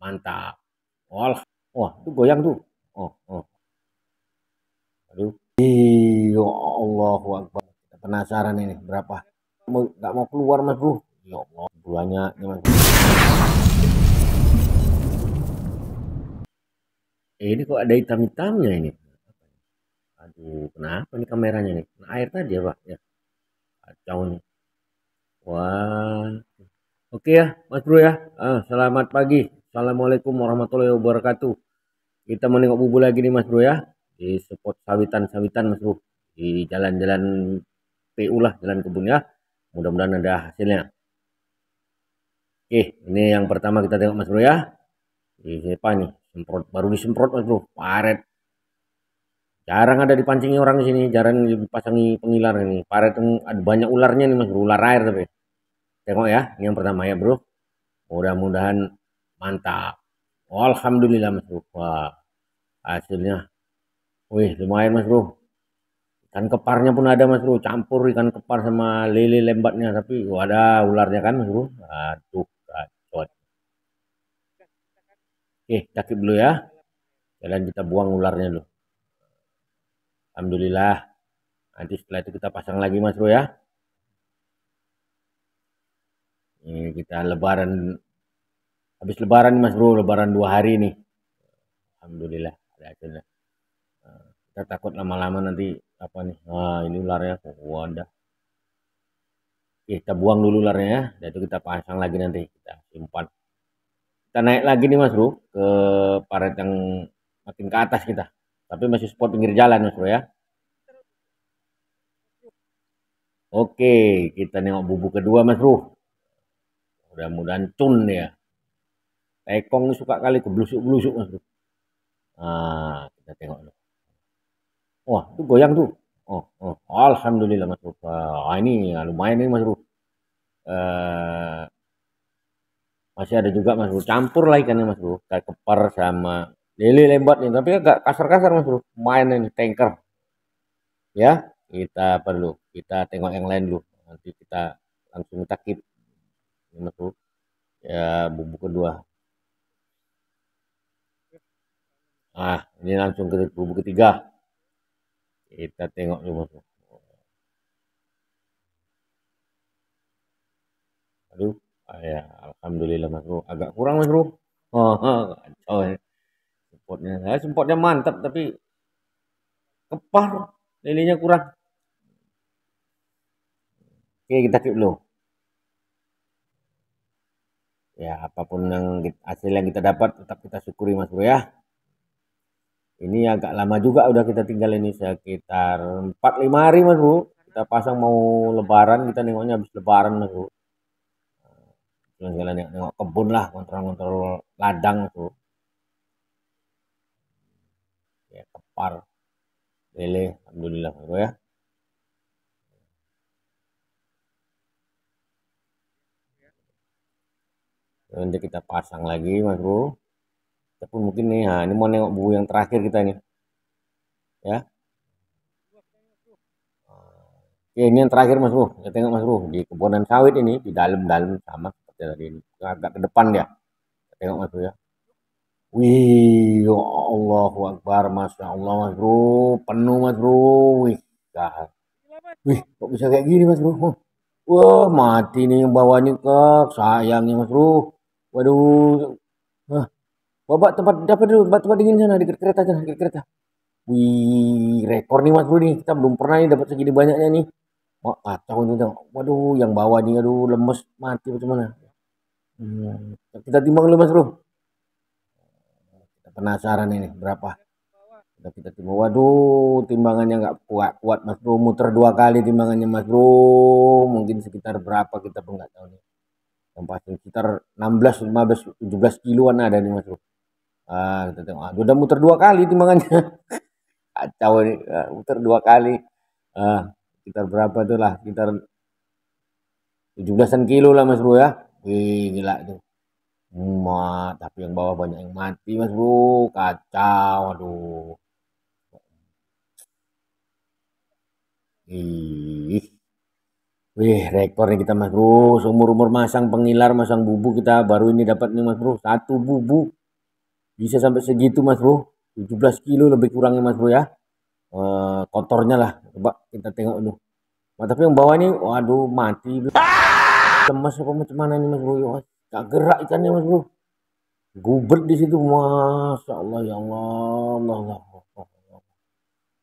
Mantap. Wah, wah, itu goyang tuh. Oh, oh. Aduh. Ya Allahu Akbar. Kita penasaran ini berapa. Nggak mau keluar mas bro. Ya Allah, banyaknya mas bro. Ini kok ada hitam-hitamnya ini. Aduh, kenapa nih kameranya nih? Kena air tadi ya pak? Ya, kacau nih. Wah, oke ya mas bro ya. Selamat pagi. Assalamualaikum warahmatullahi wabarakatuh. Kita mau nengok bubu lagi nih mas bro ya. Di spot sawitan-sawitan mas bro. Di jalan-jalan PU lah, jalan kebun ya. Mudah-mudahan ada hasilnya. Oke, ini yang pertama kita tengok mas bro ya. Ini siapa nih? Semprot, baru disemprot mas bro. Paret. Jarang ada dipancingi orang di sini. Jarang dipasangi pengilar ini. Paret ada banyak ularnya nih mas bro. Ular air tapi. Tengok ya. Ini yang pertama ya bro. Mudah-mudahan mantap. Alhamdulillah mas bro. Wah, hasilnya. Wih, lumayan mas bro. Ikan keparnya pun ada mas bro. Campur ikan kepar sama lele lembatnya. Tapi ada ularnya kan mas bro. Aduh, gacor. Oke, cakip dulu ya. Jalan kita buang ularnya dulu. Alhamdulillah. Nanti setelah itu kita pasang lagi mas bro ya. Ini kita lebaran. Habis lebaran mas bro. Lebaran 2 hari nih. Alhamdulillah. Ada hasilnya. Kita takut lama-lama nanti apa nih. Wah ini ularnya. Wadah. Oke, kita buang dulu ularnya ya. Dan itu kita pasang lagi nanti. Kita simpan. Kita naik lagi nih mas bro. Ke paret yang makin ke atas kita. Tapi masih spot pinggir jalan mas bro ya. Oke, kita nengok bubu kedua mas bro. Mudah-mudahan cun ya. Tekong suka kali keblusuk-blusuk mas bro. Nah, kita tengok dulu. Wah, itu goyang tuh. Oh, oh. Alhamdulillah mas bro. Wah, ini ya, lumayan ini mas bro. Eh, masih ada juga mas bro. Campur lah ikannya mas bro. Kayak kepar sama lele lembat nih. Tapi agak kasar-kasar mas bro. Main ini tanker. Ya, kita perlu. Kita tengok yang lain dulu. Nanti kita langsung takip. Ini mas bro. Ya, bubu kedua. Ah, ini langsung ke bubu ketiga. Kita tengok dulu mas bro. Aduh, ya, alhamdulillah mas bro. Agak kurang mas bro. Oh, kacau ya. Spotnya mantap tapi kepar lilinya kurang. Oke, kita keep dulu. Ya, apapun yang hasil yang kita dapat tetap kita syukuri mas bro ya. Ini agak lama juga udah kita tinggal ini sekitar 4-5 hari mas bro. Kita pasang mau lebaran, kita nengoknya habis lebaran mas bro. Jalan-jalan nengok kebun lah, kontrol-kontrol ladang mas bro. Ya, kepar, lele, alhamdulillah mas bro ya. Nanti kita pasang lagi mas bro. Tapi mungkin nih, nah, ini mau nengok buku yang terakhir kita nih ya. Oke, ini yang terakhir mas bro. Kita tengok mas bro di kebonan sawit ini di dalam-dalam sama seperti tadi ini. Agak ke depan ya. Kita tengok mas bro ya. Wih, ya Allahu Akbar, masya Allah mas bro, penuh mas bro. Wih, jahat. Wih, kok bisa kayak gini mas bro? Wah, mati nih yang bawahnya kak, sayangnya mas bro. Waduh, wah, bapak tempat dapat dulu, tempat dingin sana, dekat kereta sana, dekat kereta. Wih, rekor nih mas bro nih, kita belum pernah nih dapat segini banyaknya nih. Wah, kacau nih, Dong. Waduh, yang bawah nih, aduh, lemes, mati macam mana? Kita timbang dulu mas bro. Kita penasaran ini berapa? Kita timbang. Waduh, timbangannya nggak kuat, kuat mas bro. Muter 2 kali timbangannya mas bro. Mungkin sekitar berapa kita pun nggak tahu nih. Yang pasti sekitar 16, 15, 17 kiloan ada nih mas bro. Kita tengok. Udah muter 2 kali timbangannya. Kacau ini, muter 2 kali. Ah, sekitar berapa tuh lah? Sekitar 17-an kilo lah mas bro ya. Wih, gila tuh. Tapi yang bawah banyak yang mati mas bro. Kacau, aduh. Ih, Wih, rekor nih kita Mas Bro. Seumur-umur masang pengilar, masang bubu kita baru ini dapat nih Mas Bro. Satu bubu bisa sampai segitu Mas Bro. 17 kilo lebih kurangnya Mas Bro ya. Kotornya lah. Coba kita tengok dulu. Nah, tapi yang bawah ini, waduh mati. Lemas apa macam mana nih Mas Bro? Ya, gak gerak ikannya Mas Bro. Gubet di situ, masya Allah ya Allah, Allah, Allah.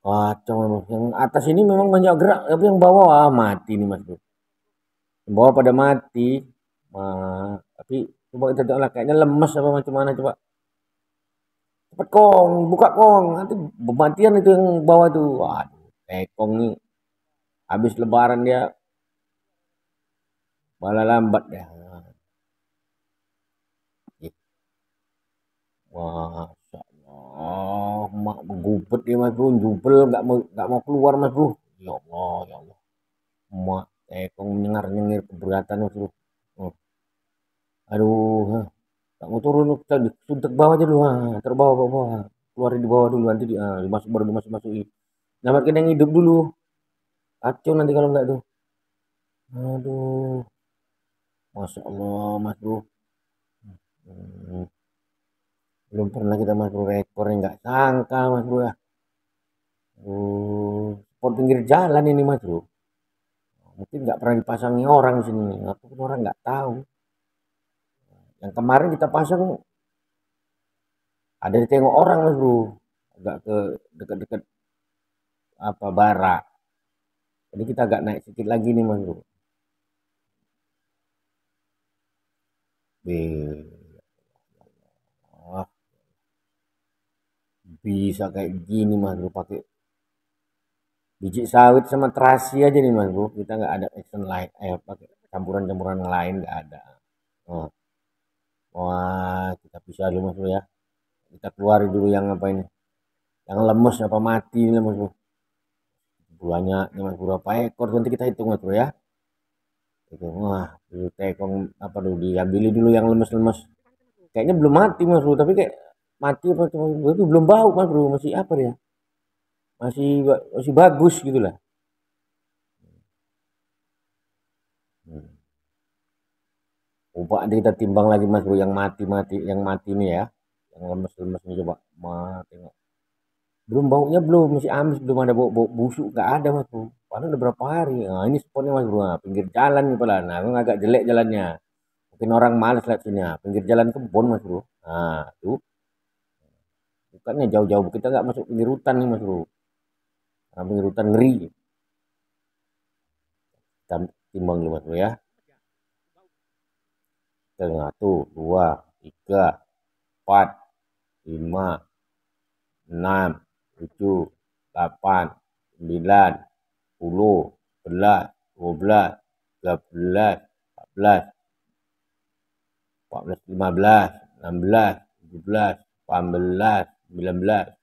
Kacau Mas. Yang atas ini memang banyak gerak, tapi yang bawah mati nih Mas Bro. Yang bawah pada mati. Tapi coba kita tengok lah, kayaknya lemas apa macam mana coba. Cepet Kong, buka Kong, nanti kematian itu yang bawah tuh. Waduh, Tekong nih habis lebaran dia malah lambat ya. Masya Allah, mak gubet dia Mas Bro, jubel nggak mau keluar Mas Bro. Ya Allah, ya Allah. Mak Tekong nyengar nyengir keberatan Mas Bro. Oh, aduh, nggak mau turun, kita suntek bawah aja dulu, terbawah bawah, bawah. Keluarin di bawah dulu nanti dimasuk baru dimasuk masukin. Nyamakin yang hidup dulu. Kacau nanti kalau nggak tuh. Aduh, masya Allah Mas Bro. Hmm, belum pernah kita Mas Bro rekor yang nggak sangka Mas Bro ya. Spot pinggir jalan ini Mas Bro. Mungkin nggak pernah dipasangi orang di sini, ataupun orang nggak tahu. Yang kemarin kita pasang ada ditengok orang Mas Bro, agak ke dekat-dekat apa bara. Jadi kita agak naik sedikit lagi nih Mas Bro. Wah, bisa kayak gini Mas Bro pakai biji sawit sama terasi aja nih Mas Bro. Kita nggak ada action lain, pakai campuran-campuran lain nggak ada. Oh, wah, kita bisa dulu Mas Bro ya. Kita keluarin dulu yang apa ini, yang lemes apa mati ini Mas Bro. Banyak nih Mas Bro, berapa ekor nanti kita hitung Mas Bro ya. Itu wah, dulu tekong apa dulu diambil dulu yang lemes-lemes. Kayaknya belum mati Mas Bro, tapi kayak mati apa cuma itu belum bau Mas Bro, masih apa ya? Masih bagus gitu lah. Hmm. Coba nanti kita timbang lagi Mas Bro yang mati-mati, yang mati ini ya. Yang lemes-lemes ini coba. Tengok. Belum baunya belum, masih amis, belum ada bau busuk, nggak ada Mas Bro. Padahal udah berapa hari. Nah, ini spotnya Mas Bro. Nah, pinggir jalan nih pala. Nah, memang agak jelek jalannya. Mungkin orang males lihat sini. Nah, pinggir jalan kebun Mas Bro. Nah, tuh. Bukannya jauh-jauh. Kita nggak masuk pinggir hutan nih Mas Bro. Nah, pinggir hutan ngeri. Kita timbang dulu Mas Bro ya. Satu, dua, tiga, empat, lima, enam, tujuh, delapan, sembilan, 10, 11, 12, 13, 14, 14, 15, 16, 17, 18, 19,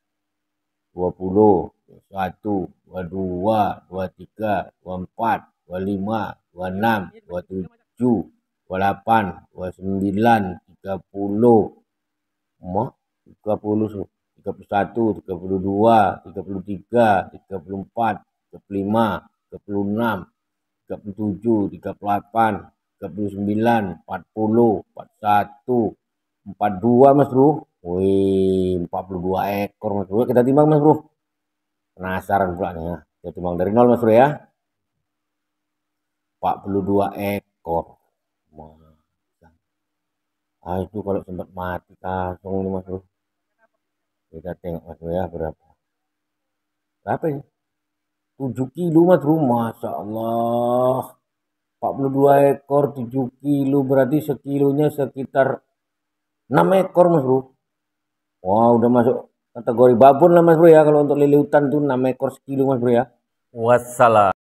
20, 21, 22, 23, 24, 25, 26, 27, 28, 29, 30, 30, 31, 32, 33, 34, 35, 36, 37, 38, 39, 40, 41, 42 Mas Bro. Wih, 42 ekor Mas Bro. Kita timbang Mas Bro. Penasaran pula nih ya. Kita timbang dari nol Mas Bro ya. 42 ekor. Itu kalau sempat mati langsung nih Mas Bro. Kita tengok Mas Bro ya berapa. Berapa ini? 7 kilo Mas Bro. Masya Allah. 42 ekor 7 kilo berarti sekilonya sekitar 6 ekor Mas Bro. Wah, udah masuk kategori babon lah Mas Bro ya, kalau untuk lele hutan tuh 6 ekor sekilo Mas Bro ya. Wassalam.